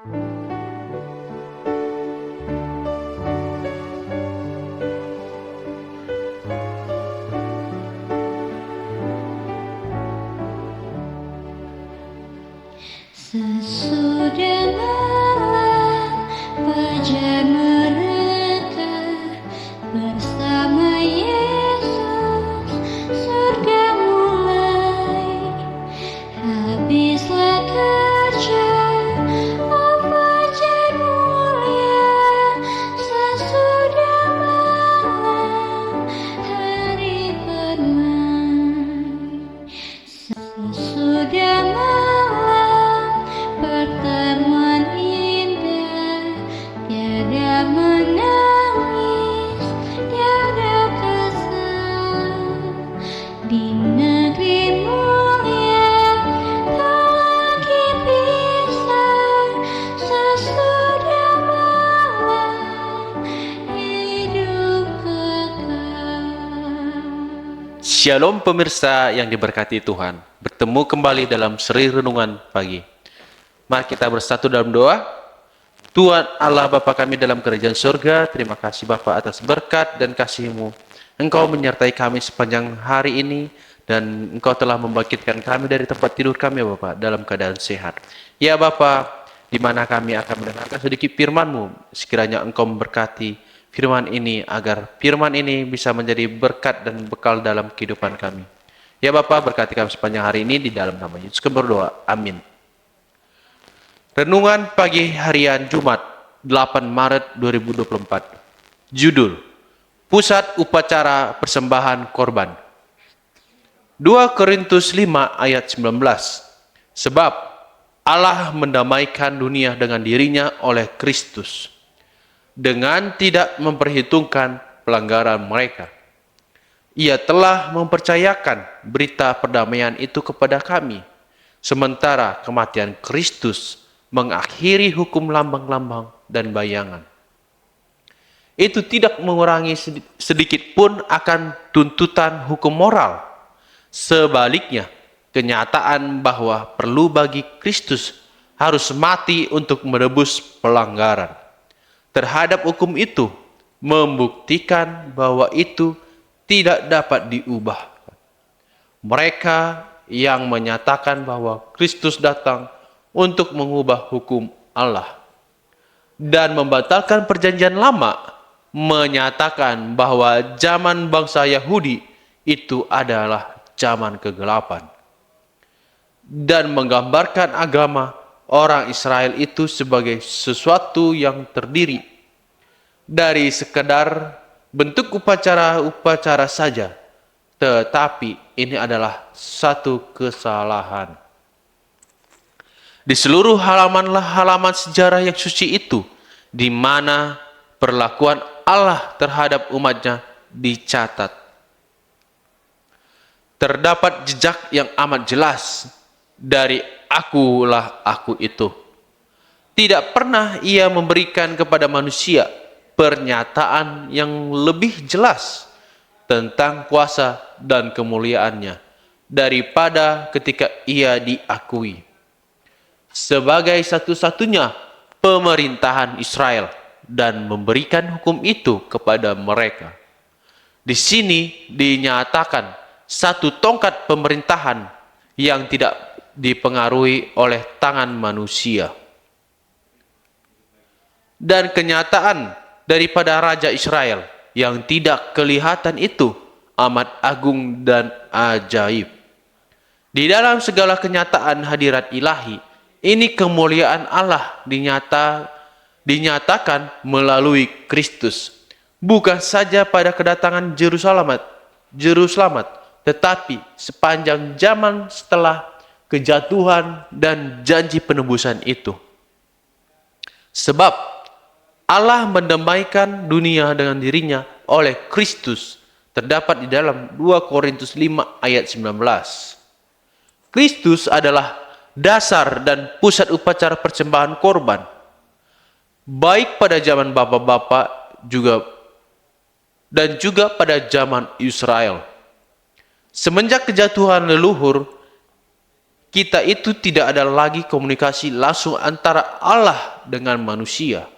Sesudah malam fajar mereka bersama Yesus, surga mulai. Habislah kerja, oh fajar mulia. Sesudah malam hari bermain. Sesudah malam pertemuan indah, tiada menangis, tiada kesal. Di negeri mulia tak lagi pisah. Sesudah malam hidup kekal. Shalom pemirsa yang diberkati Tuhan. Bertemu kembali dalam seri renungan pagi. Mari kita bersatu dalam doa. Tuhan Allah Bapa kami dalam kerajaan surga, terima kasih Bapa atas berkat dan kasih-Mu. Engkau menyertai kami sepanjang hari ini, dan Engkau telah membangkitkan kami dari tempat tidur kami ya Bapa dalam keadaan sehat. Ya Bapa, di mana kami akan mendengarkan sedikit firman-Mu, sekiranya Engkau memberkati firman ini agar firman ini bisa menjadi berkat dan bekal dalam kehidupan kami. Ya Bapa, berkati kami sepanjang hari ini di dalam nama Yesus kami berdoa. Amin. Renungan pagi harian Jumat 8 Maret 2024. Judul: Pusat Upacara Persembahan Korban. 2 Korintus 5 ayat 19. Sebab Allah mendamaikan dunia dengan dirinya oleh Kristus, dengan tidak memperhitungkan pelanggaran mereka. Ia telah mempercayakan berita perdamaian itu kepada kami, sementara kematian Kristus mengakhiri hukum lambang-lambang dan bayangan. Itu tidak mengurangi sedikit pun akan tuntutan hukum moral. Sebaliknya, kenyataan bahwa perlu bagi Kristus harus mati untuk menebus pelanggaran terhadap hukum itu membuktikan bahwa itu tidak dapat diubah. Mereka yang menyatakan bahwa Kristus datang untuk mengubah hukum Allah dan membatalkan perjanjian lama, menyatakan bahwa zaman bangsa Yahudi itu adalah zaman kegelapan, dan menggambarkan agama orang Israel itu sebagai sesuatu yang terdiri dari sekedar bentuk upacara-upacara saja. Tetapi ini adalah satu kesalahan. Di seluruh halaman sejarah yang suci itu, di mana perlakuan Allah terhadap umatnya dicatat, terdapat jejak yang amat jelas dari akulah aku itu. Tidak pernah ia memberikan kepada manusia pernyataan yang lebih jelas tentang kuasa dan kemuliaannya daripada ketika ia diakui sebagai satu-satunya pemerintahan Israel dan memberikan hukum itu kepada mereka. Di sini dinyatakan satu tongkat pemerintahan yang tidak dipengaruhi oleh tangan manusia. Dan kenyataan daripada Raja Israel yang tidak kelihatan itu amat agung dan ajaib. Di dalam segala kenyataan hadirat ilahi, ini kemuliaan Allah dinyatakan melalui Kristus. Bukan saja pada kedatangan Juru Selamat, tetapi sepanjang zaman setelah kejatuhan dan janji penebusan itu. Sebab Allah mendamaikan dunia dengan dirinya oleh Kristus, terdapat di dalam 2 Korintus 5 ayat 19. Kristus adalah dasar dan pusat upacara persembahan korban, baik pada zaman bapak-bapak dan juga pada zaman Israel. Semenjak kejatuhan leluhur, kita itu tidak ada lagi komunikasi langsung antara Allah dengan manusia.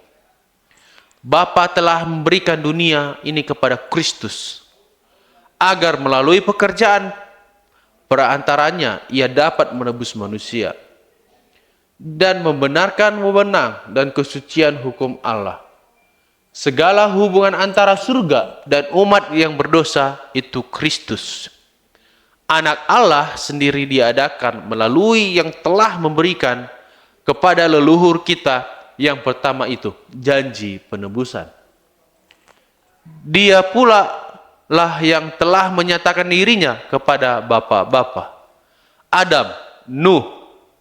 Bapa telah memberikan dunia ini kepada Kristus, agar melalui pekerjaan perantaranya ia dapat menebus manusia dan membenarkan wewenang dan kesucian hukum Allah. Segala hubungan antara surga dan umat yang berdosa itu Kristus. Anak Allah sendiri diadakan melalui yang telah memberikan kepada leluhur kita yang pertama itu janji penebusan. Dia pula lah yang telah menyatakan dirinya kepada bapa-bapa Adam, Nuh,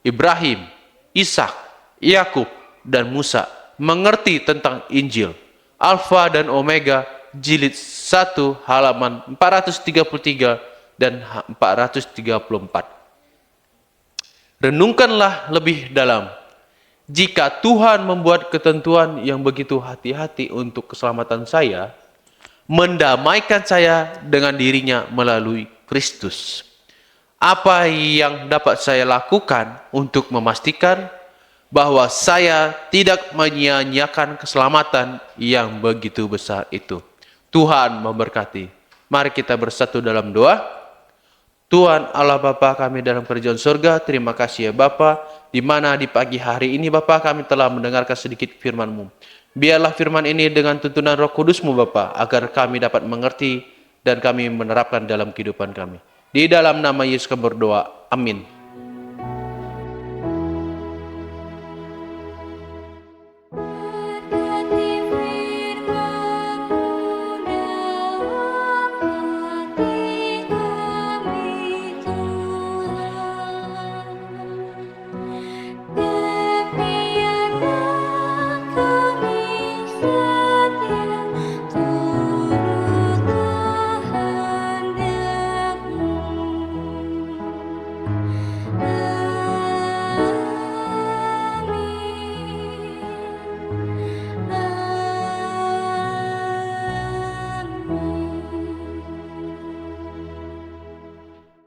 Ibrahim, Ishak, Yakub, dan Musa mengerti tentang Injil. Alfa dan Omega, jilid 1 halaman 433 dan 434. Renungkanlah lebih dalam. Jika Tuhan membuat ketentuan yang begitu hati-hati untuk keselamatan saya, mendamaikan saya dengan dirinya melalui Kristus, apa yang dapat saya lakukan untuk memastikan bahwa saya tidak menyia-nyiakan keselamatan yang begitu besar itu? Tuhan memberkati. Mari kita bersatu dalam doa. Tuhan Allah Bapa kami dalam kerajaan surga, terima kasih ya Bapa, di mana di pagi hari ini Bapa kami telah mendengarkan sedikit firman-Mu. Biarlah firman ini dengan tuntunan Roh Kudus-Mu Bapa, agar kami dapat mengerti dan kami menerapkan dalam kehidupan kami. Di dalam nama Yesus kami berdoa. Amin.